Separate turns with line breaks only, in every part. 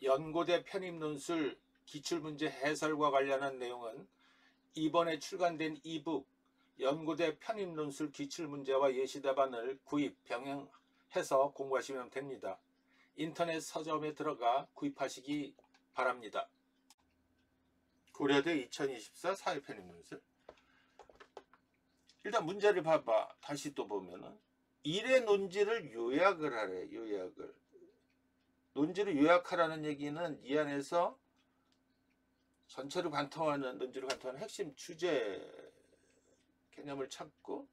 연고대 편입논술 기출문제 해설과 관련한 내용은 이번에 출간된 이북 연고대 편입논술 기출문제와 예시답안을 구입, 병행해서 공부하시면 됩니다. 인터넷 서점에 들어가 구입하시기 바랍니다. 고려대 2024 사회편입논술. 일단 문제를 봐봐. 다시 또 보면은 일의 논지를 요약을 하래. 요약을. 논지를 요약하라는 얘기는 이 안에서 전체를 관통하는, 논지를 관통하는 핵심 주제 개념을 찾고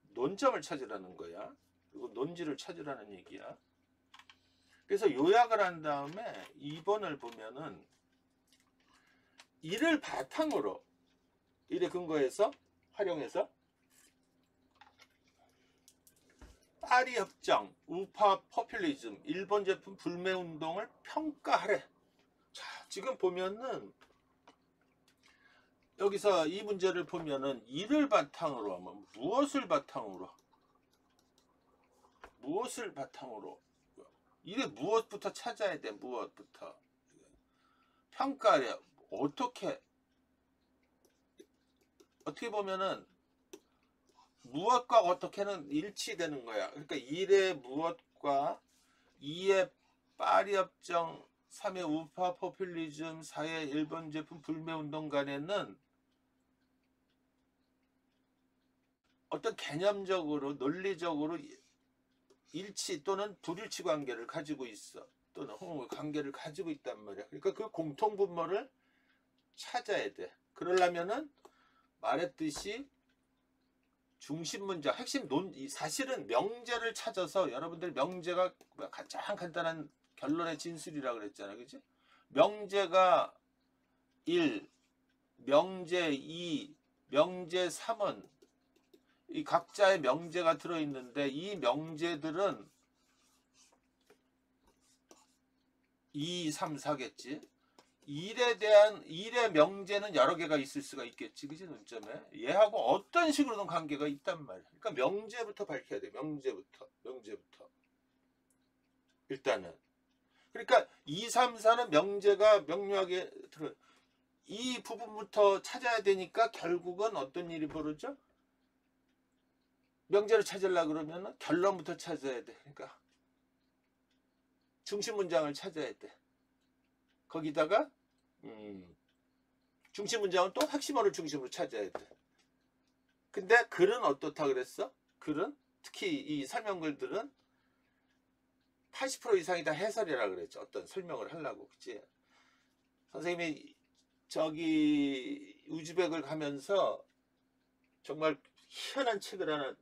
논점을 찾으라는 거야. 그리고 논지를 찾으라는 얘기야. 그래서 요약을 한 다음에 2번을 보면은 이를 바탕으로, 일에 근거해서 활용해서 파리 협정, 우파 포퓰리즘, 일본 제품 불매 운동을 평가하래. 자, 지금 보면은 여기서 이 문제를 보면은 이를 바탕으로 하면 무엇을 바탕으로 이래 무엇부터 찾아야 돼. 무엇부터 평가하래. 어떻게 보면은 무엇과 어떻게는 일치되는 거야. 그러니까 1의 무엇과 2의 파리협정, 3의 우파 포퓰리즘, 4의 일본 제품 불매운동 간에는 어떤 개념적으로 논리적으로 일치 또는 불일치 관계를 가지고 있어. 또는 관계를 가지고 있단 말이야. 그러니까 그 공통분모를 찾아야 돼. 그러려면은 말했듯이 중심 문장, 핵심 사실은 명제를 찾아서, 여러분들 명제가 가장 간단한 결론의 진술이라 그랬잖아요. 그치? 명제가 1, 명제 2, 명제 3은 이 각자의 명제가 들어있는데, 이 명제들은 2, 3, 4겠지. 일의 명제는 여러 개가 있을 수가 있겠지. 그지? 논점에. 얘하고 어떤 식으로든 관계가 있단 말이야. 그러니까 명제부터 밝혀야 돼. 명제부터. 일단은. 그러니까 2, 3, 4는 명제가 명료하게 들어. 이 부분부터 찾아야 되니까 결국은 어떤 일이 벌어져? 명제를 찾으려고 그러면 결론부터 찾아야 돼. 그러니까 중심 문장을 찾아야 돼. 거기다가 중심 문장은 또 핵심어를 중심으로 찾아야 돼. 근데 글은 어떻다 그랬어? 글은 특히 이 설명글들은 80% 이상이 다 해설이라 그랬죠. 어떤 설명을 하려고. 그치? 선생님이 저기 우즈벡을 가면서 정말 희한한 책을 하나,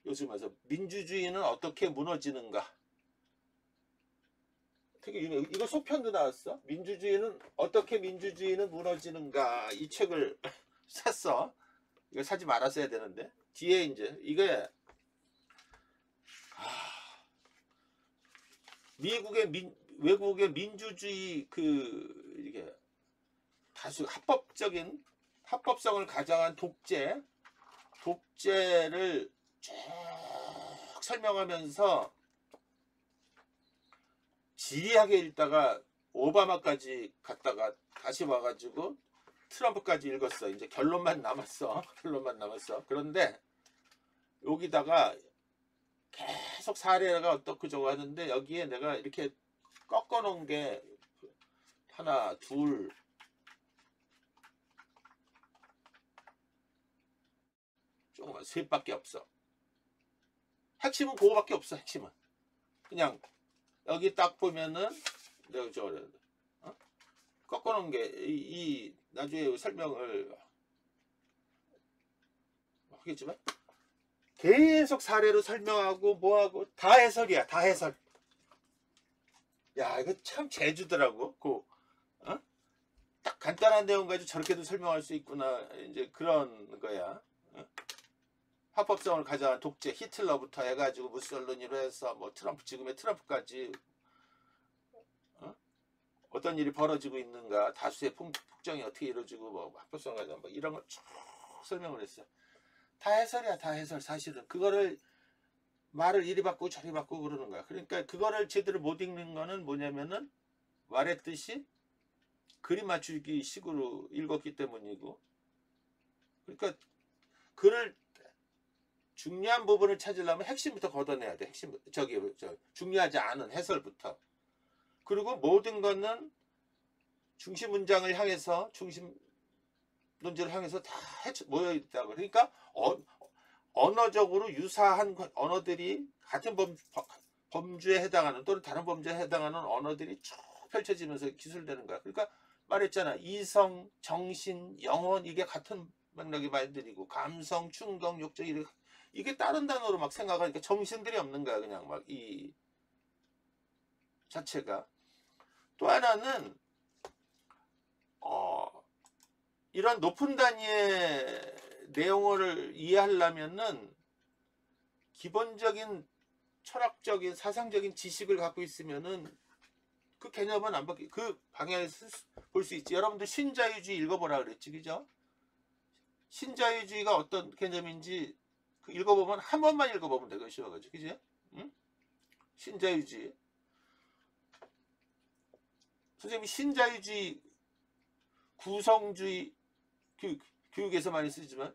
요즘 와서 민주주의는 어떻게 무너지는가. 되게 유명. 이거 소편도 나왔어. 민주주의는 무너지는가. 이 책을 샀어. 이거 사지 말았어야 되는데. 뒤에 이제 이게 외국의 민주주의 이게 다수 합법성을 가장한 독재를 쭉 설명하면서 지리하게 읽다가 오바마까지 갔다가 다시 와가지고 트럼프까지 읽었어. 이제 결론만 남았어. 그런데 여기다가 계속 사례가 어떻고 저거 하는데, 여기에 내가 이렇게 꺾어 놓은 게 하나, 둘, 조금만 셋밖에 없어. 핵심은 그거밖에 없어. 핵심은 그냥 여기 딱 보면은 내가 저거 꺾어 놓은 게 이 나중에 설명을 하겠지만 계속 사례로 설명하고 뭐하고 다 해설이야. 다 해설. 야, 이거 참 재주더라고. 딱 간단한 내용 가지고 저렇게도 설명할 수 있구나. 이제 그런 거야. 합법성을 가져간 독재, 히틀러부터 해가지고 무솔리니로 해서 뭐 지금의 트럼프까지 어떤 일이 벌어지고 있는가, 다수의 폭정이 어떻게 이루어지고 뭐 합법성 가져간 뭐 이런 걸 쭉 설명을 했어. 다 해설이야. 다 해설. 사실은 그거를 말을 이리 바꾸고 저리 바꾸고 그러는 거야. 그러니까 그거를 제대로 못 읽는 거는 뭐냐면은 말했듯이 그림 맞추기 식으로 읽었기 때문이고, 그러니까 글을 중요한 부분을 찾으려면 핵심부터 걷어내야 돼. 핵심, 중요하지 않은 해설부터. 그리고 모든 것은 중심 문장을 향해서, 중심 논지를 향해서 다 모여 있다고. 그러니까 언어적으로 유사한 언어들이 같은 범주에 해당하는 또는 다른 범주에 해당하는 언어들이 쭉 펼쳐지면서 기술되는 거야. 그러니까 말했잖아. 이성, 정신, 영혼, 이게 같은 맥락의 말들이고, 감성, 충동, 욕정, 이게 다른 단어로 막 생각하니까 정신들이 없는 거야. 그냥 막 이 자체가. 또 하나는 이런 높은 단위의 내용을 이해하려면은 기본적인 철학적인 사상적인 지식을 갖고 있으면은 그 개념은 안 바뀌, 그 방향에서 볼 수 있지. 여러분들 신자유주의 읽어보라 그랬지, 그죠? 신자유주의가 어떤 개념인지 그 읽어보면 한 번만 읽어보면 되고 쉬워가지고, 그지? 응? 신자유주의. 선생님이 신자유주의, 구성주의 교육에서 많이 쓰지만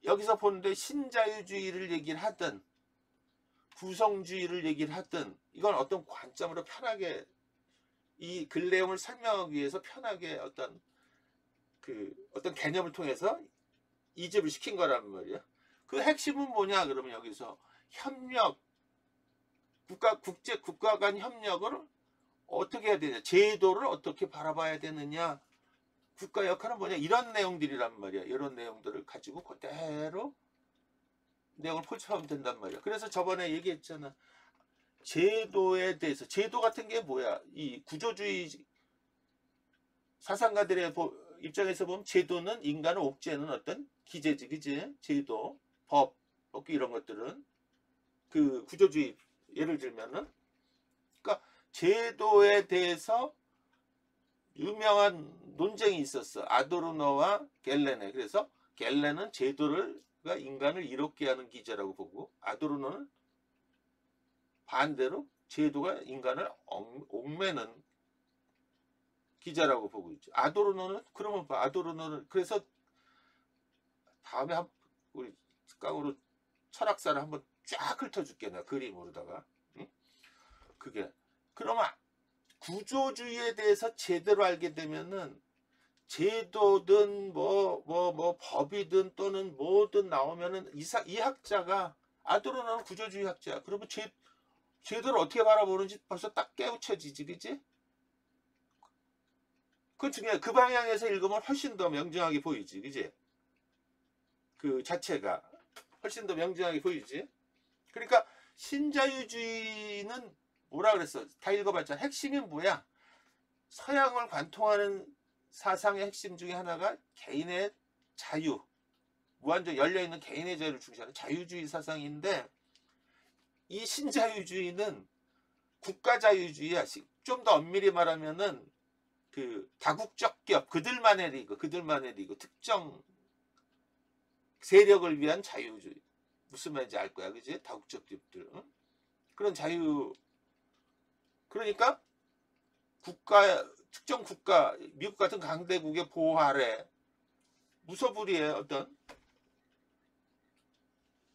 여기서 보는데 신자유주의를 얘기를 하든 구성주의를 얘기를 하든 이건 어떤 관점으로 편하게 이 글 내용을 설명하기 위해서 편하게 어떤 개념을 통해서 이집을 시킨 거란 말이야. 그 핵심은 뭐냐 그러면 여기서 협력, 국가 간 협력을 어떻게 해야 되냐, 제도를 어떻게 바라봐야 되느냐, 국가 역할은 뭐냐, 이런 내용들이란 말이야. 이런 내용들을 가지고 그대로 내용을 포착하면 된단 말이야. 그래서 저번에 얘기했잖아. 제도에 대해서, 제도 같은 게 뭐야? 이 구조주의 사상가들의 입장에서 보면 제도는 인간을 옥죄는 어떤 기제지, 그지? 제도, 법, 이런 것들은 그 구조주의, 예를 들면은, 그러니까 제도에 대해서 유명한 논쟁이 있었어. 아도르노와 겔렌에. 그래서 겔렌은 제도가 인간을 이롭게 하는 기제라고 보고, 아도르노는 반대로 제도가 인간을 옥매는 기자라고 보고 있죠. 아도르노는, 그러면 아도르노는, 그래서 다음에 우리 깡으로 철학사를 한번 쫙 훑어줄게, 내가 그림으로다가. 응? 그게. 그러면 구조주의에 대해서 제대로 알게 되면은 제도든 법이든 또는 뭐든 나오면은 이 학자가, 아도르노는 구조주의 학자야. 그러면 제도를 어떻게 바라보는지 벌써 딱 깨우쳐지지, 그치? 그 중에 그 방향에서 읽으면 훨씬 더 명정하게 보이지, 그치? 그 자체가 훨씬 더 명정하게 보이지. 그러니까 신자유주의는 뭐라 그랬어? 다 읽어봤잖아. 핵심이 뭐야? 서양을 관통하는 사상의 핵심 중에 하나가 개인의 자유, 무한정 열려있는 개인의 자유를 중시하는 자유주의 사상인데, 이 신자유주의는 국가자유주의야. 좀 더 엄밀히 말하면은 그 다국적 기업, 그들만의 리그, 특정 세력을 위한 자유주의. 무슨 말인지 알 거야, 그지? 다국적 기업들. 응? 그런 자유. 그러니까 특정 국가, 미국 같은 강대국의 보호 아래 무소불위의 어떤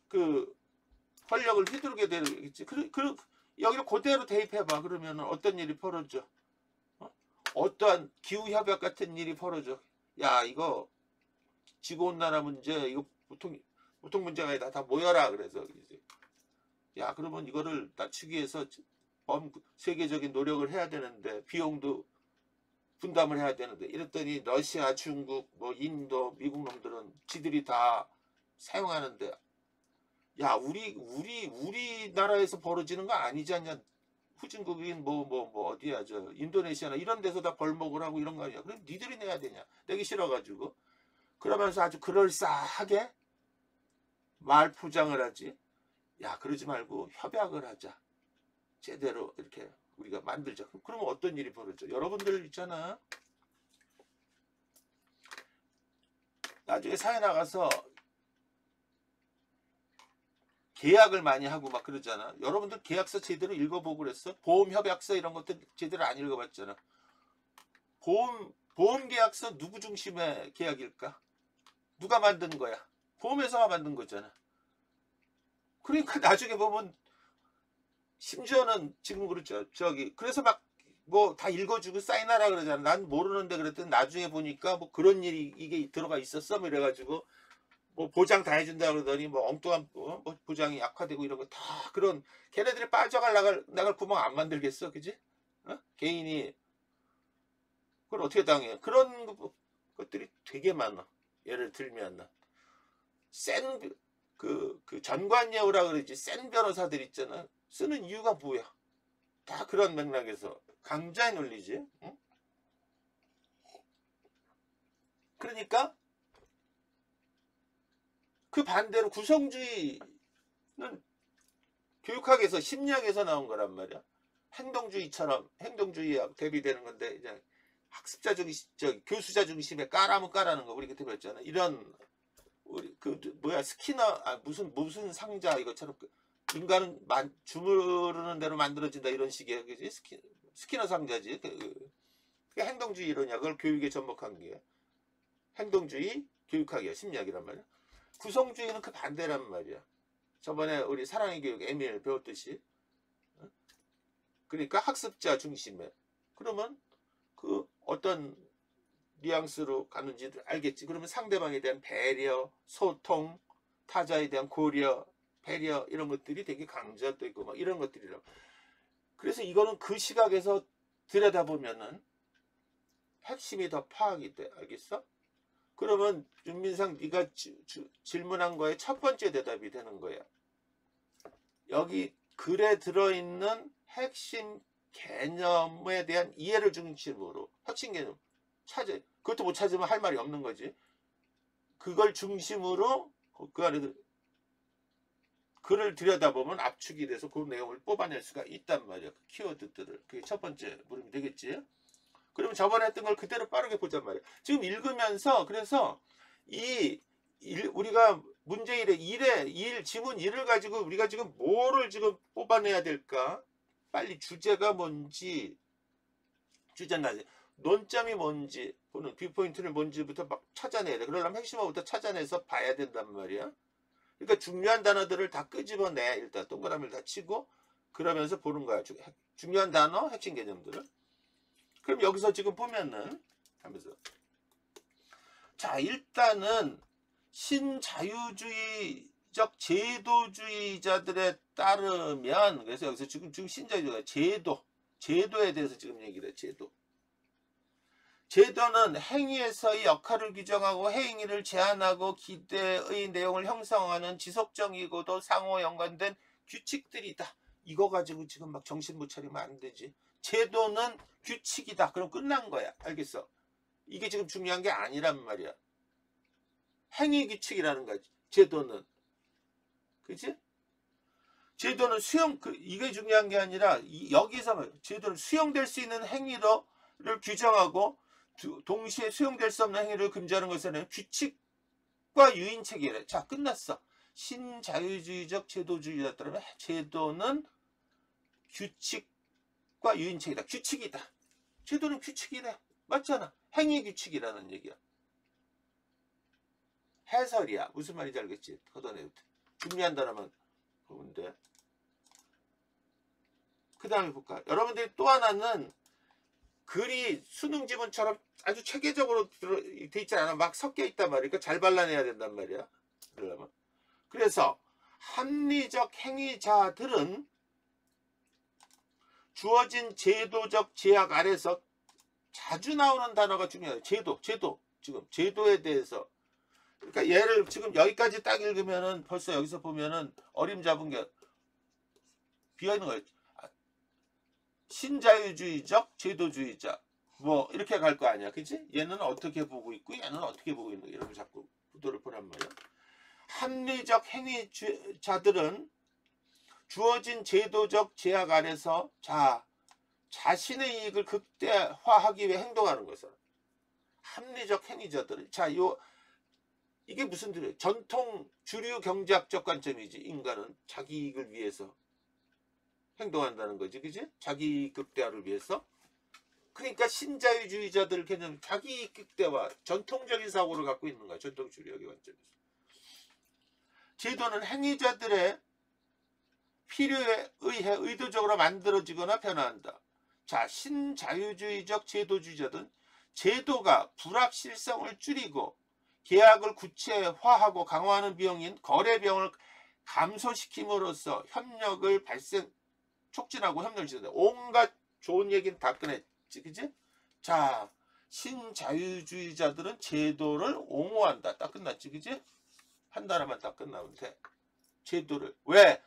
그 권력을 휘두르게 되겠지. 여기를 그대로 대입해봐. 그러면 어떤 일이 벌어져? 어떠한 기후협약 같은 일이 벌어져. 야, 이거 지구온난화 문제, 이거 보통 문제가 아니다. 다 모여라. 그래서 이제, 야, 그러면 이거를 낮추기 위해서 세계적인 노력을 해야 되는데, 비용도 분담을 해야 되는데, 이랬더니 러시아, 중국, 인도, 미국 놈들은 지들이 다 사용하는데, 야, 우리나라에서 벌어지는 거 아니지 않냐? 후진국인 어디야, 인도네시아나 이런 데서 다 벌목을 하고 이런 거 아니야? 그럼 니들이 내야 되냐? 내기 싫어가지고. 그러면서 아주 그럴싸하게 말 포장을 하지. 야, 그러지 말고 협약을 하자. 제대로 이렇게 우리가 만들자. 그러면 어떤 일이 벌어져? 여러분들 있잖아. 나중에 사회 나가서 계약을 많이 하고 막 그러잖아. 여러분들 계약서 제대로 읽어보고 그랬어? 보험협약서 이런 것들 제대로 안 읽어봤잖아. 보험 계약서 누구 중심의 계약일까? 누가 만든 거야? 보험회사가 만든 거잖아. 그러니까 나중에 보면 심지어는 지금 그렇죠. 그래서 막 뭐 다 읽어주고 사인하라 그러잖아. 난 모르는데 그랬더니 나중에 보니까 뭐 그런 일이 이게 들어가 있었어. 뭐 이래가지고 뭐 보장 다 해준다 그러더니 뭐 엉뚱한 뭐 보장이 약화되고 이런 거 다 그런 걔네들이 나갈 구멍 안 만들겠어, 그지? 어? 개인이 그걸 어떻게 당해? 그런 것들이 되게 많아. 예를 들면 그 전관예우라 그러지 센 변호사들 있잖아. 쓰는 이유가 뭐야? 다 그런 맥락에서 강자의 논리지. 응? 그러니까 그 반대로 구성주의는 교육학에서 심리학에서 나온 거란 말이야. 행동주의처럼 행동주의와 대비되는 건데 이제 학습자 중심, 교수자 중심에 까라면 까라는 거 우리 그때 배웠잖아. 이런 우리 그 뭐야 스키너 무슨 상자 이것처럼 인간은 주무르는 대로 만들어진다 이런 식의 그지 스키너 상자지. 그 행동주의 이론이야. 그걸 교육에 접목한 게 행동주의 교육학이야. 심리학이란 말이야. 구성주의는 그 반대란 말이야. 저번에 우리 사랑의 교육 에밀 배웠듯이. 그러니까 학습자 중심에. 그러면 그 어떤 뉘앙스로 가는지 알겠지. 그러면 상대방에 대한 배려, 소통, 타자에 대한 고려, 배려 이런 것들이 되게 강조되고 막 이런 것들이라고. 그래서 이거는 그 시각에서 들여다보면은 핵심이 더 파악이 돼. 알겠어? 그러면 윤민상 네가 질문한 거에 첫 번째 대답이 되는 거야. 여기 글에 들어있는 핵심 개념에 대한 이해를 중심으로 핵심 개념 찾아. 그것도 못 찾으면 할 말이 없는 거지. 그걸 중심으로 그 안에 글을 들여다보면 압축이 돼서 그 내용을 뽑아낼 수가 있단 말이야. 그 키워드들을. 그게 첫 번째 물음이 되겠지. 그러면 저번에 했던 걸 그대로 빠르게 보잔 말이야. 지금 읽으면서 그래서 우리가 문제 1에 지문 1을 가지고 우리가 지금 뭐를 지금 뽑아내야 될까? 빨리 주제가 뭔지, 주제는 논점이 뭔지, 보는 뷰포인트는 뭔지부터 막 찾아내야 돼. 그러려면 핵심어부터 찾아내서 봐야 된단 말이야. 그러니까 중요한 단어들을 다 끄집어내. 일단 동그라미를 다 치고 그러면서 보는 거야. 중요한 단어, 핵심 개념들을. 그럼 여기서 지금 보면은 하면서 자 일단은 신자유주의적 제도주의자들에 따르면 그래서 여기서 지금 신자유주의가 제도에 대해서 지금 얘기를 해. 제도는 행위에서의 역할을 규정하고 행위를 제한하고 기대의 내용을 형성하는 지속적이고도 상호 연관된 규칙들이다. 이거 가지고 지금 막 정신 못 차리면 안 되지. 제도는 규칙이다. 그럼 끝난 거야. 알겠어? 이게 지금 중요한 게 아니란 말이야. 행위 규칙이라는 거지. 제도는. 그치? 제도는 이게 중요한 게 아니라 여기서 제도는 수용될 수 있는 행위를 규정하고 동시에 수용될 수 없는 행위를 금지하는 것은 규칙과 유인체계래. 자, 끝났어. 신자유주의적 제도주의자 따르면 제도는 규칙과 유인체계다. 규칙이다. 제도는 규칙이래. 맞잖아. 행위 규칙이라는 얘기야. 해설이야. 무슨 말인지 알겠지? 걷어내도 돼. 중요한 단어만 보면 돼. 그 다음에 볼까? 여러분들이 또 하나는 글이 수능 지문처럼 아주 체계적으로 돼 있지 않아. 막 섞여 있단 말이야. 그러니까 잘 발라내야 된단 말이야. 그러려면. 그래서 합리적 행위자들은 주어진 제도적 제약 아래서 자주 나오는 단어가 중요해요. 제도. 지금 제도에 대해서. 그러니까 얘를 지금 여기까지 딱 읽으면은 벌써 여기서 보면은 어림잡은 게 비어있는 거예요. 신자유주의적 제도주의자 뭐 이렇게 갈 거 아니야. 그치? 얘는 어떻게 보고 있고 얘는 어떻게 보고 있는 거 이런 거 자꾸 구도를 보란 말이야. 합리적 행위자들은 주어진 제도적 제약 아래서 자신의 이익을 극대화하기 위해 행동하는 것을 합리적 행위자들은 이게 무슨 뜻이에요? 전통 주류 경제학적 관점이지. 인간은 자기 이익을 위해서 행동한다는 거지. 그지? 자기 극대화를 위해서. 그러니까 신자유주의자들 개념, 자기 극대화, 전통적인 사고를 갖고 있는 거야. 전통주의의 관점에서. 제도는 행위자들의 필요에 의해 의도적으로 만들어지거나 변화한다. 자, 신자유주의적 제도주의자들은 제도가 불확실성을 줄이고 계약을 구체화하고 강화하는 비용인 거래 비용을 감소시킴으로써 협력을 촉진하고 협력을 지는다. 온갖 좋은 얘기는 다 꺼냈지, 그지? 자, 신자유주의자들은 제도를 옹호한다. 딱 끝났지, 그지? 한 단어만 딱 끝나면 돼. 제도를 왜?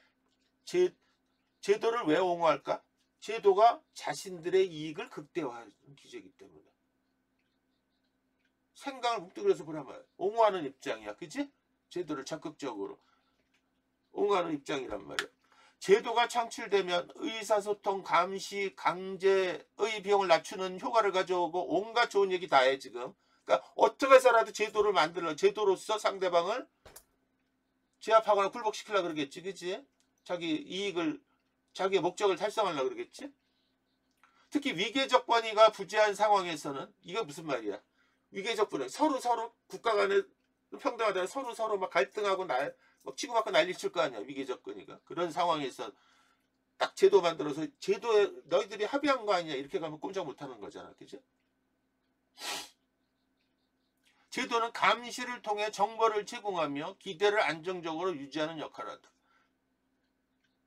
제도를 왜 옹호할까? 제도가 자신들의 이익을 극대화하는 기제이기 때문에. 생각을 묵뚝해서 보라면 옹호하는 입장이야, 그지? 제도를 적극적으로 옹호하는 입장이란 말이야. 제도가 창출되면 의사소통, 감시, 강제의 비용을 낮추는 효과를 가져오고 온갖 좋은 얘기 다 해 지금. 그러니까 어떻게 해서라도 제도를 만들려, 제도로서 상대방을 제압하거나 굴복시키려고 그러겠지, 그치? 자기 이익을, 자기의 목적을 달성하려고 그러겠지? 특히 위계적 권위가 부재한 상황에서는, 이게 무슨 말이야? 위계적 권위, 서로 국가 간에 평등하다, 서로 막 갈등하고 막 치고받고 난리 칠 거 아니야, 위계적 권위가. 그런 상황에서 딱 제도 만들어서, 제도에 너희들이 합의한 거 아니야, 이렇게 가면 꼼짝 못하는 거잖아, 그치? 제도는 감시를 통해 정보를 제공하며 기대를 안정적으로 유지하는 역할을 한다.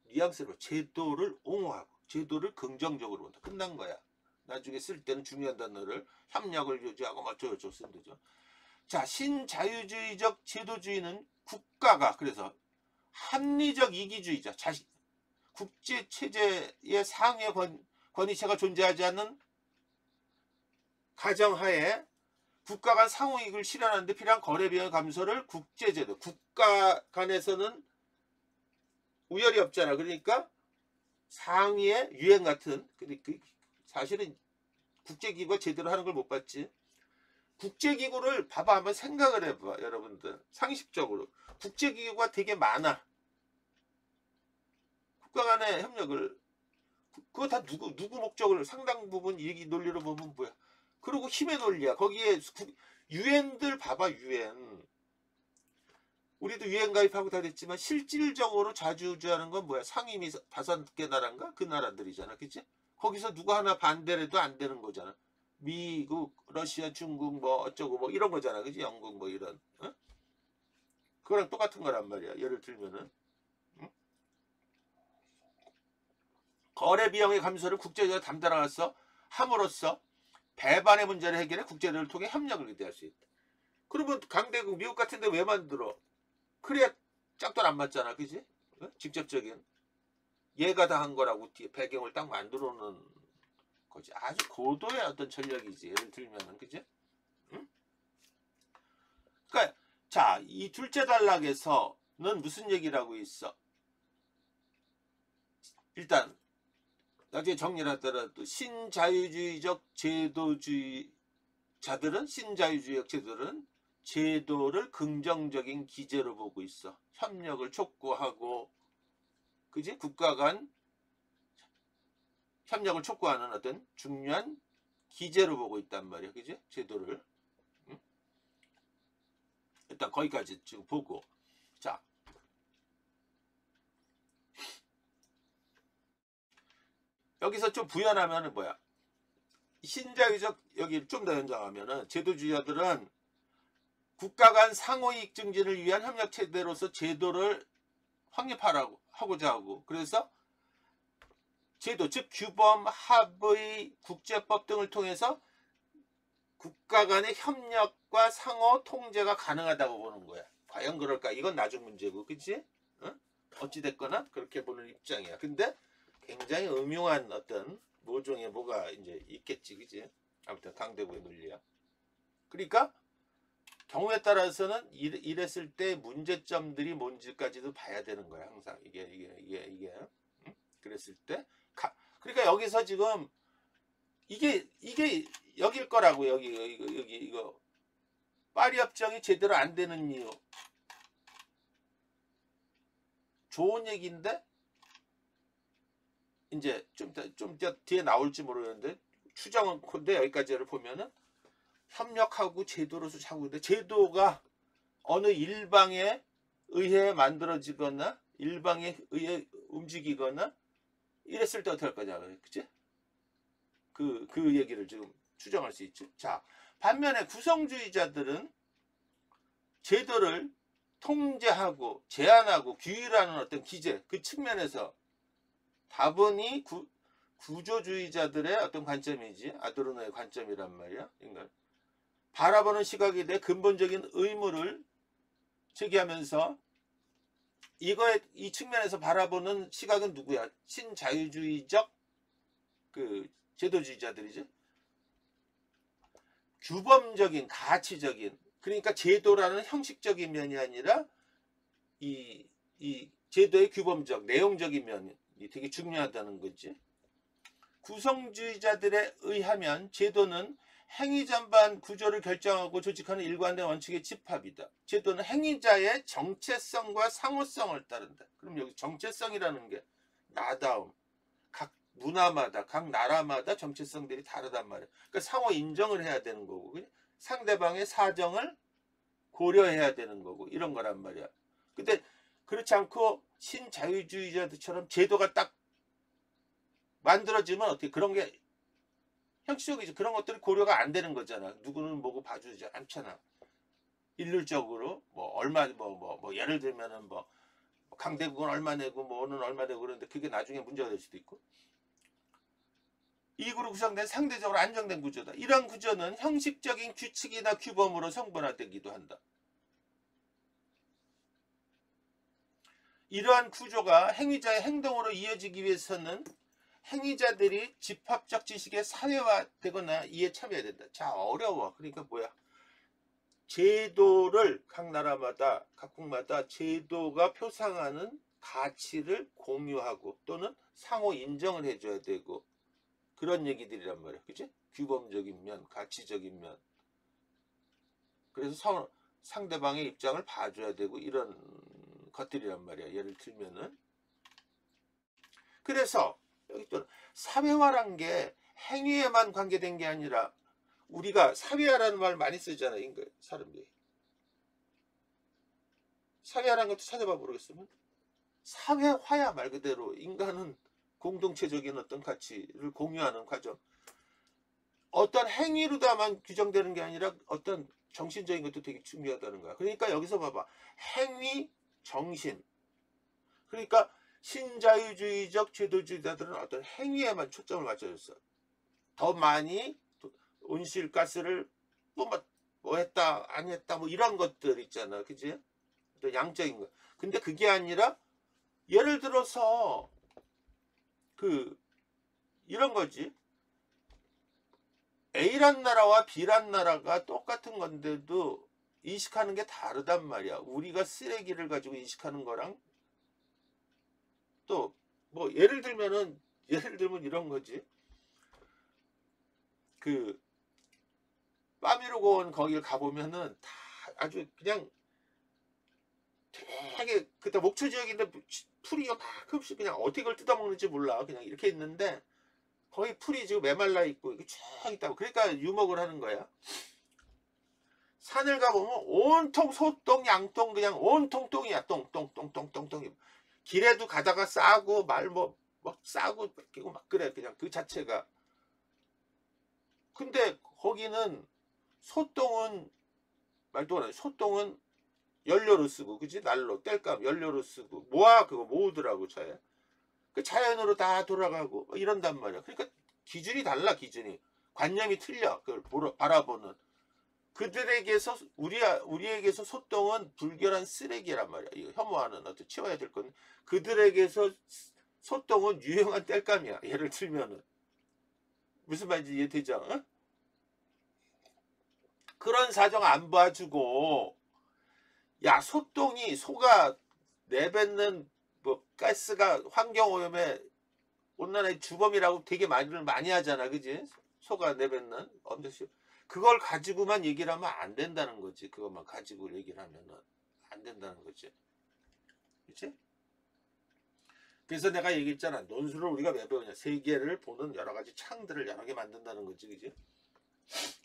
뉘앙스로 제도를 옹호하고 제도를 긍정적으로 본다. 끝난 거야. 나중에 쓸 때는 중요한 단어를 협력을 유지하고 어쩌고저쩌고 쓰면 되죠. 자, 신자유주의적 제도주의는 국가가, 그래서 합리적 이기주의자, 국제체제의 상위 권위체가 존재하지 않는 가정하에 국가 간 상호이익을 실현하는데 필요한 거래 비용 감소를 국제제도, 국가 간에서는 우열이 없잖아. 그러니까 상위의 유행 같은, 사실은 국제기구가 제대로 하는 걸 못 봤지. 국제기구를 봐봐, 한번 생각을 해봐, 여러분들. 상식적으로 국제기구가 되게 많아. 국가 간의 협력을, 그거 다 누구 목적을, 상당 부분 이 논리로 보면 뭐야? 그리고 힘의 논리야. 거기에 유엔들 봐봐, 유엔. 우리도 유엔 가입하고 다 됐지만 실질적으로 자주주하는 건 뭐야? 상임위 5개 나라인가? 그 나라들이잖아, 그치? 거기서 누가 하나 반대를 해도 안 되는 거잖아. 미국, 러시아, 중국 뭐 어쩌고 뭐 이런 거잖아, 그치? 영국 뭐 이런. 어? 그거랑 똑같은 거란 말이야. 예를 들면은 거래 비용의 감소를 국제적으로 담당하면서 함으로써 배반의 문제를 해결해 국제를 통해 협력을 기대할 수 있다. 그러면 강대국 미국 같은 데 왜 만들어? 그래야 짝도 안 맞잖아, 그지? 어? 직접적인 얘가 다 한 거라고 뒤에 배경을 딱 만들어 놓은 거지. 아주 고도의 어떤 전략이지. 예를 들면은, 그지? 응? 그러니까 자, 이 둘째 단락에서는 무슨 얘기를 하고 있어? 일단 나중에 정리를 하더라도 신자유주의적 제도주의자들은, 신자유주의적 제도는 제도를 긍정적인 기제로 보고 있어. 협력을 촉구하고, 그지? 국가 간 협력을 촉구하는 어떤 중요한 기제로 보고 있단 말이야, 그지? 제도를. 응? 일단 거기까지 지금 보고, 자, 여기서 좀 부연하면은 뭐야? 신자유적, 여기 좀 더 연장하면은 제도주의자들은 국가 간 상호이익 증진을 위한 협력 체제로서 제도를 확립하고자 하고, 그래서 제도, 즉 규범, 합의, 국제법 등을 통해서 국가 간의 협력과 상호 통제가 가능하다고 보는 거야. 과연 그럴까? 이건 나중 문제고, 그치? 어? 어찌됐거나 그렇게 보는 입장이야. 근데 굉장히 음흉한 어떤 모종의 뭐가 이제 있겠지, 그치? 아무튼 강대국의 논리야. 그러니까 경우에 따라서는 이랬을 때 문제점들이 뭔지까지도 봐야 되는 거야, 항상. 이게. 응? 그랬을 때. 그러니까 여기서 지금 이게 여길 거라고. 이거 파리 협정이 제대로 안 되는 이유. 좋은 얘기인데 이제 좀 뒤에 나올지 모르겠는데 추정컨대 여기까지를 보면은 협력하고 제도로서 자고 있는데 제도가 어느 일방에 의해 만들어지거나 일방에 의해 움직이거나 이랬을 때 어떻게 할 거냐, 그치? 그 얘기를 지금 추정할 수 있죠. 자, 반면에 구성주의자들은 제도를 통제하고 제한하고 규율하는 어떤 기제, 그 측면에서 다분히 구조주의자들의 어떤 관점이지, 아도르노의 관점이란 말이야. 그러니까 바라보는 시각에 대해 근본적인 의무를 제기하면서 이 측면에서 바라보는 시각은 누구야? 신자유주의적 그 제도주의자들이죠. 규범적인, 가치적인, 그러니까 제도라는 형식적인 면이 아니라 이 제도의 규범적, 내용적인 면이 되게 중요하다는 거지. 구성주의자들에 의하면 제도는 행위 전반 구조를 결정하고 조직하는 일관된 원칙의 집합이다. 제도는 행위자의 정체성과 상호성을 따른다. 그럼 여기 정체성이라는 게 나다움, 각 문화마다, 각 나라마다 정체성들이 다르단 말이야. 그러니까 상호 인정을 해야 되는 거고, 상대방의 사정을 고려해야 되는 거고, 이런 거란 말이야. 근데 그렇지 않고 신자유주의자들처럼 제도가 딱 만들어지면 어떻게 그런 게 형식적이지. 그런 것들이 고려가 안 되는 거잖아. 누구는 뭐고 봐주지 않잖아. 일률적으로 뭐 얼마 뭐 예를 들면은 뭐 강대국은 얼마 내고 뭐는 얼마 내고 그러는데 그게 나중에 문제가 될 수도 있고. 이구로 구성된 상대적으로 안정된 구조다. 이런 구조는 형식적인 규칙이나 규범으로 성분화되기도 한다. 이러한 구조가 행위자의 행동으로 이어지기 위해서는 행위자들이 집합적 지식에 사회화되거나 이에 참여해야 된다. 자, 어려워. 그러니까 뭐야? 제도를 각 나라마다, 각국마다 제도가 표상하는 가치를 공유하고 또는 상호 인정을 해줘야 되고 그런 얘기들이란 말이야. 그치? 규범적인 면, 가치적인 면. 그래서 상대방의 입장을 봐줘야 되고 이런 것들이란 말이야. 예를 들면은. 그래서 여기 또 사회화란 게 행위에만 관계된 게 아니라 우리가 사회화라는 말 많이 쓰잖아요. 사람들이. 사회화라는 것도 찾아봐 모르겠으면 사회화야 말 그대로 인간은 공동체적인 어떤 가치를 공유하는 과정. 어떤 행위로다만 규정되는 게 아니라 어떤 정신적인 것도 되게 중요하다는 거야. 그러니까 여기서 봐봐. 행위, 정신. 그러니까 신자유주의적 제도주의자들은 어떤 행위에만 초점을 맞춰줬어. 더 많이 온실가스를 뭐 했다 안 했다 뭐 이런 것들 있잖아. 그치? 또 양적인 거. 근데 그게 아니라 예를 들어서 이런 거지. A란 나라와 B란 나라가 똑같은 건데도 인식하는 게 다르단 말이야. 우리가 쓰레기를 가지고 인식하는 거랑 또 뭐 예를 들면 이런 거지. 파미르고원 거길 가보면은 다 아주 그냥 되게 그때 목초 지역인데 풀이 가끔씩 그냥 어떻게 그걸 뜯어먹는지 몰라. 그냥 이렇게 있는데 거의 풀이 지금 메말라 있고 이게 쫙 있다고. 그러니까 유목을 하는 거야. 산을 가보면 온통 소똥 양똥 그냥 온통 똥이야. 똥. 길에도 가다가 싸고 뭐 싸고 뺏기고 막 그래. 그냥 그 자체가. 근데 거기는 소똥은 말도 안 해. 소똥은 연료로 쓰고 그지? 난로 땔감 연료로 쓰고 그거 모으더라고 자연. 그 자연으로 다 돌아가고 이런단 말이야. 그러니까 기준이 달라. 기준이 관념이 틀려. 그걸 바라보는 그들에게서 우리에게서 소똥은 불결한 쓰레기란 말이야. 이거 혐오하는 어떤 치워야 될 건 그들에게서 소똥은 유용한 땔감이야. 예를 들면은 무슨 말인지 이해되죠? 어? 그런 사정 안 봐주고 야 소가 내뱉는 뭐 가스가 환경오염에 온난화의 주범이라고 되게 말을 많이 하잖아. 그지? 소가 내뱉는 엄청시 그걸 가지고만 얘기를 하면 안 된다는 거지. 그것만 가지고 얘기를 하면은 안 된다는 거지. 그치? 그래서 내가 얘기했잖아. 논술을 우리가 왜 배우냐. 세계를 보는 여러 가지 창들을 여러 개 만든다는 거지. 그지?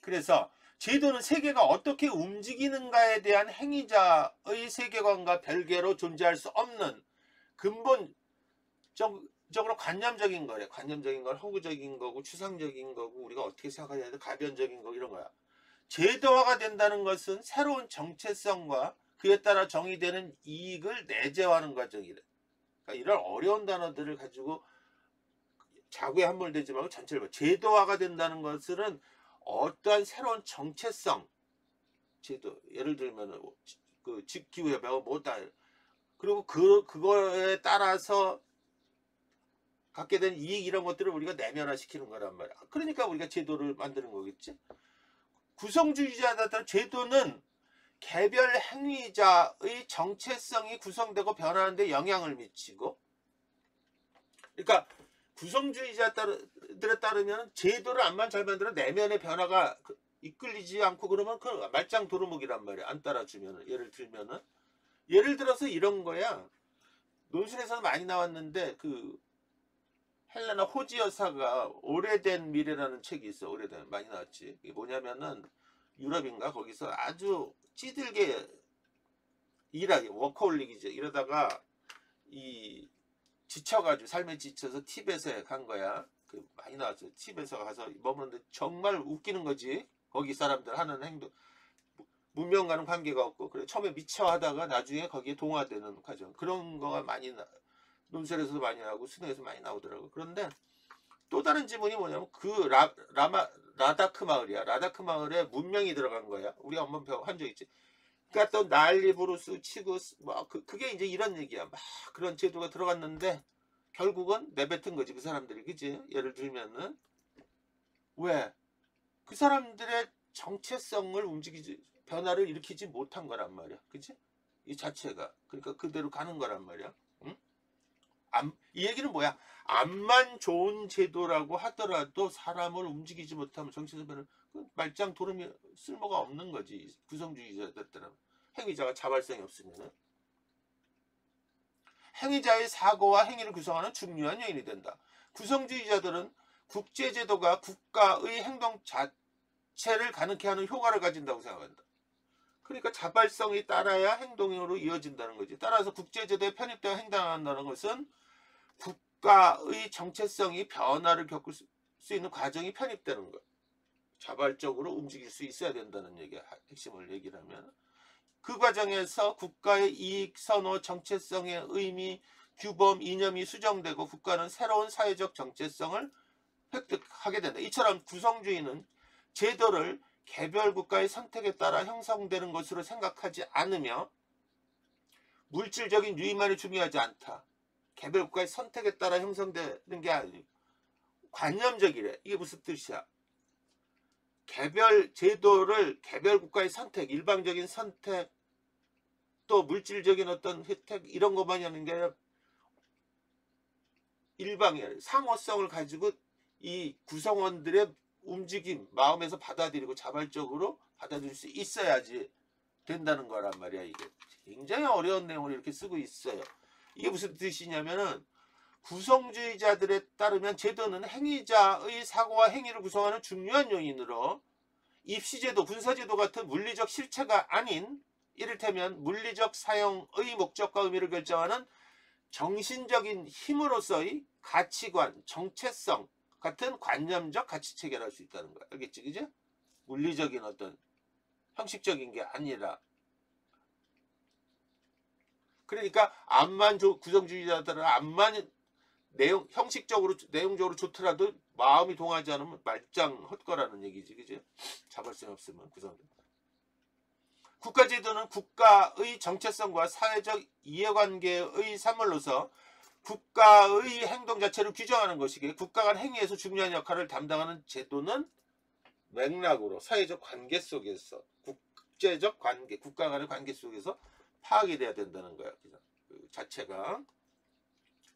그래서 제도는 세계가 어떻게 움직이는가에 대한 행위자의 세계관과 별개로 존재할 수 없는 근본적으로 관념적인 거래. 관념적인 건 허구적인 거고 추상적인 거고 우리가 어떻게 생각해야 되는데 가변적인 거 이런 거야. 제도화가 된다는 것은 새로운 정체성과 그에 따라 정의되는 이익을 내재화하는 과정이래. 그러니까 이런 어려운 단어들을 가지고 자구에 함몰되지 말고 전체를 봐. 제도화가 된다는 것은 어떠한 새로운 정체성, 제도, 예를 들면 그 기후협약은 뭐다. 그리고 그거에 따라서 갖게 된 이익 이런 것들을 우리가 내면화시키는 거란 말이야. 그러니까 우리가 제도를 만드는 거겠지. 구성주의자들 제도는 개별 행위자의 정체성이 구성되고 변화하는데 영향을 미치고, 그러니까 구성주의자들에 따르면 제도를 암만 잘 만들어 내면의 변화가 이끌리지 않고 그러면 그 말짱 도루묵이란 말이야. 안 따라주면. 예를 들어서 이런 거야. 논술에서는 많이 나왔는데 그 헬레나 호지 여사가 오래된 미래라는 책이 있어. 오래된 많이 나왔지. 이게 뭐냐면은 유럽인가 거기서 아주 찌들게 일하기 워커홀릭이죠. 이러다가 이 지쳐가지고 삶에 지쳐서 티벳에 간 거야. 그 많이 나왔어요. 티벳에 가서 머무는데 정말 웃기는 거지. 거기 사람들 하는 행동 문명과는 관계가 없고 그래 처음에 미쳐하다가 나중에 거기에 동화되는 과정 그런 거가 많이 논술에서도 많이 나오고 수능에서 많이 나오더라고. 그런데 또 다른 지문이 뭐냐면 그 라다크 마을이야. 라다크 마을에 문명이 들어간 거야. 우리가 한번 한 적 있지. 그러니까 또 난리 부르스 치고 뭐 그게 이제 이런 얘기야. 막 그런 제도가 들어갔는데 결국은 내뱉은 거지 그 사람들이. 그지? 예를 들면은 왜? 그 사람들의 정체성을 움직이지 변화를 일으키지 못한 거란 말이야. 그치? 이 자체가. 그러니까 그대로 가는 거란 말이야. 응? 이 얘기는 뭐야? 암만 좋은 제도라고 하더라도 사람을 움직이지 못하면 정체성 변화를 말짱 도름이 쓸모가 없는 거지. 구성주의자들은 행위자가 자발성이 없으면 행위자의 사고와 행위를 구성하는 중요한 요인이 된다. 구성주의자들은 국제제도가 국가의 행동 자체를 가능케 하는 효과를 가진다고 생각한다. 그러니까 자발성이 따라야 행동으로 이어진다는 거지. 따라서 국제제도에 편입되어 행동한다는 것은 국가의 정체성이 변화를 겪을 수 있는 과정이 편입되는 것. 자발적으로 움직일 수 있어야 된다는 얘기야. 핵심을 얘기를 하면. 그 과정에서 국가의 이익, 선호, 정체성의 의미, 규범, 이념이 수정되고 국가는 새로운 사회적 정체성을 획득하게 된다. 이처럼 구성주의는 제도를 개별 국가의 선택에 따라 형성되는 것으로 생각하지 않으며 물질적인 유의만이 중요하지 않다. 개별 국가의 선택에 따라 형성되는 게 아니고 관념적이래. 이게 무슨 뜻이야? 개별 제도를 개별 국가의 선택, 일방적인 선택, 또 물질적인 어떤 혜택 이런 것만이 하는 게 아니라 일방의 상호성을 가지고 이 구성원들의 움직임, 마음에서 받아들이고 자발적으로 받아들일 수 있어야지 된다는 거란 말이야. 이게 굉장히 어려운 내용을 이렇게 쓰고 있어요. 이게 무슨 뜻이냐면은 구성주의자들에 따르면 제도는 행위자의 사고와 행위를 구성하는 중요한 요인으로 입시제도, 군사제도 같은 물리적 실체가 아닌 이를테면 물리적 사용의 목적과 의미를 결정하는 정신적인 힘으로서의 가치관, 정체성 같은 관념적 가치체계를 할 수 있다는 거야. 알겠지? 그죠? 물리적인 어떤 형식적인 게 아니라. 그러니까 구성주의자들은 암만 형식적으로 내용적으로 좋더라도 마음이 동하지 않으면 말짱 헛거라는 얘기지. 그죠? 자발성이 없으면 구성들. 국가제도는 국가의 정체성과 사회적 이해관계의 산물로서 국가의 행동 자체를 규정하는 것이기에 국가 간 행위에서 중요한 역할을 담당하는 제도는 맥락으로 사회적 관계 속에서 국제적 관계, 국가 간의 관계 속에서 파악이 돼야 된다는 거야. 그 자체가.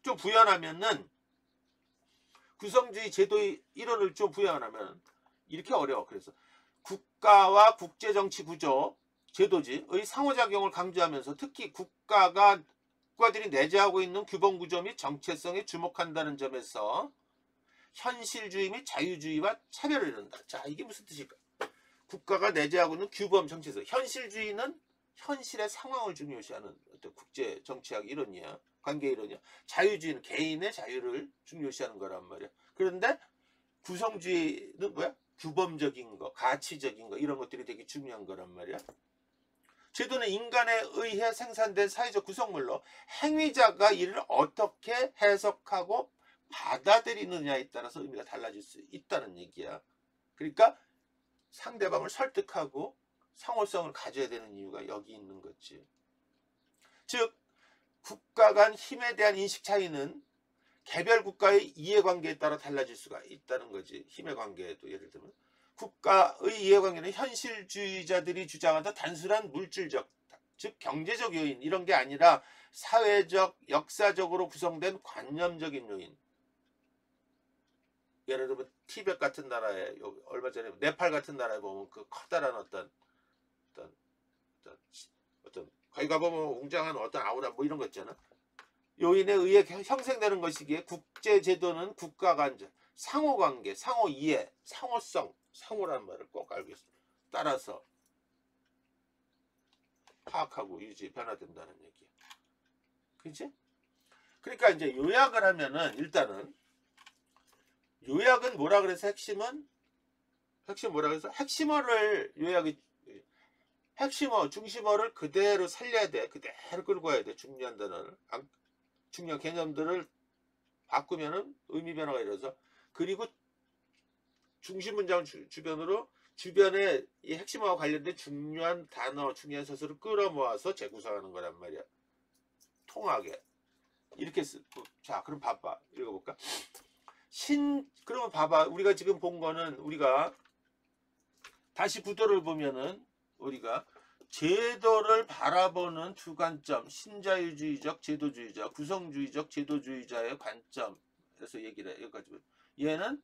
좀 부연하면은 구성주의 제도의 이론을 좀 부연하면 이렇게 어려워. 그래서 국가와 국제정치 구조, 제도지의 상호작용을 강조하면서 특히 국가가 국가들이 내재하고 있는 규범 구조 및 정체성에 주목한다는 점에서 현실주의 및 자유주의와 차별을 이룬다. 자, 이게 무슨 뜻일까? 국가가 내재하고 있는 규범 정체성. 현실주의는 현실의 상황을 중요시하는 어떤 국제 정치학 이론이야. 관계 이론이야. 자유주의는 개인의 자유를 중요시하는 거란 말이야. 그런데 구성주의는 뭐야? 규범적인 거, 가치적인 거 이런 것들이 되게 중요한 거란 말이야. 제도는 인간에 의해 생산된 사회적 구성물로 행위자가 이를 어떻게 해석하고 받아들이느냐에 따라서 의미가 달라질 수 있다는 얘기야. 그러니까 상대방을 설득하고 상호성을 가져야 되는 이유가 여기 있는 거지. 즉 국가 간 힘에 대한 인식 차이는 개별 국가의 이해관계에 따라 달라질 수가 있다는 거지. 힘의 관계에도 예를 들면 국가의 이해관계는 현실주의자들이 주장하던 단순한 물질적, 즉 경제적 요인 이런 게 아니라 사회적, 역사적으로 구성된 관념적인 요인. 예를 들면 티벳 같은 나라에 얼마 전에 네팔 같은 나라에 보면 그 커다란 어떤 거기 가보면 웅장한 어떤 아우라 뭐 이런 거 있잖아. 요인에 의해 형성되는 것이기에 국제제도는 국가 간 상호관계, 상호이해, 상호성, 상호란 말을 꼭 알고 있습니다. 따라서 파악하고 유지, 변화된다는 얘기야. 그치? 그러니까 이제 요약을 하면은 일단은 요약은 뭐라 그래서 핵심 뭐라 그래서 핵심어를 요약이 핵심어, 중심어를 그대로 살려야 돼. 그대로 끌고 와야 돼. 중요한 단어를. 중요한 개념들을 바꾸면은 의미 변화가 일어서 그리고 중심 문장 주변으로 주변에 이 핵심어와 관련된 중요한 단어, 중요한 서술을 끌어모아서 재구성하는 거란 말이야. 통하게. 이렇게 자, 그럼 봐봐. 읽어볼까? 그러면 봐봐. 우리가 지금 본 거는 우리가 다시 구도를 보면은 우리가 제도를 바라보는 두 관점, 신자유주의적 제도주의자, 구성주의적 제도주의자의 관점에서 얘기를 해. 여기까지. 얘는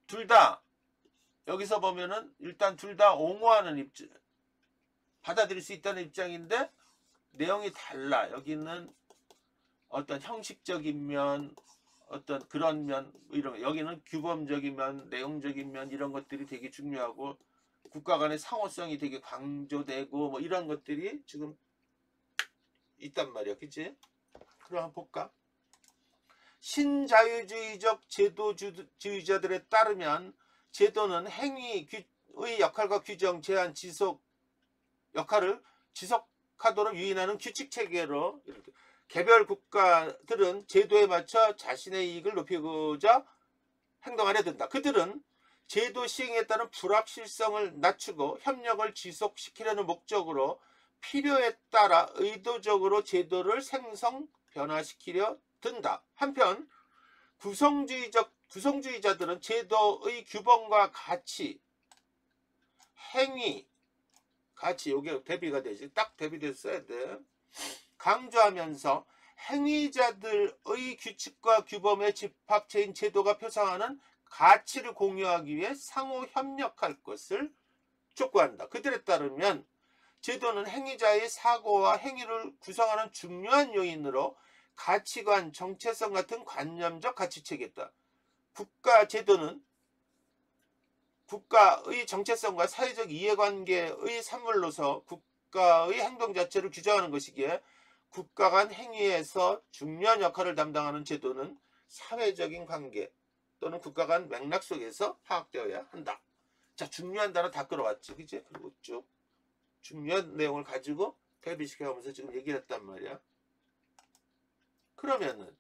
둘 다 여기서 보면은 일단 둘 다 옹호하는 입장, 받아들일 수 있다는 입장인데 내용이 달라. 여기는 어떤 형식적인 면, 어떤 그런 면, 이런 거. 여기는 규범적인 면, 내용적인 면 이런 것들이 되게 중요하고 국가 간의 상호성이 되게 강조되고 뭐 이런 것들이 지금 있단 말이야. 그치? 그럼 한번 볼까? 신자유주의적 제도주의자들에 따르면 제도는 행위의 역할과 규정, 제한, 지속 역할을 지속하도록 유인하는 규칙체계로 개별 국가들은 제도에 맞춰 자신의 이익을 높이고자 행동하려 든다. 그들은 제도 시행에 따른 불합실성을 낮추고 협력을 지속시키려는 목적으로 필요에 따라 의도적으로 제도를 생성, 변화시키려 든다. 한편 구성주의자들은 제도의 규범과 가치, 행위, 가치, 요게 대비가 되지. 딱 대비돼서 써야 돼. 강조하면서 행위자들의 규칙과 규범의 집합체인 제도가 표상하는 가치를 공유하기 위해 상호 협력할 것을 촉구한다. 그들에 따르면 제도는 행위자의 사고와 행위를 구성하는 중요한 요인으로 가치관, 정체성 같은 관념적 가치체계다. 국가 제도는 국가의 정체성과 사회적 이해관계의 산물로서 국가의 행동 자체를 규정하는 것이기에 국가 간 행위에서 중요한 역할을 담당하는 제도는 사회적인 관계 또는 국가 간 맥락 속에서 파악되어야 한다. 자, 중요한 단어 다 끌어왔지. 그치? 그리고 쭉 중요한 내용을 가지고 대비시켜가면서 지금 얘기를 했단 말이야. 그러면은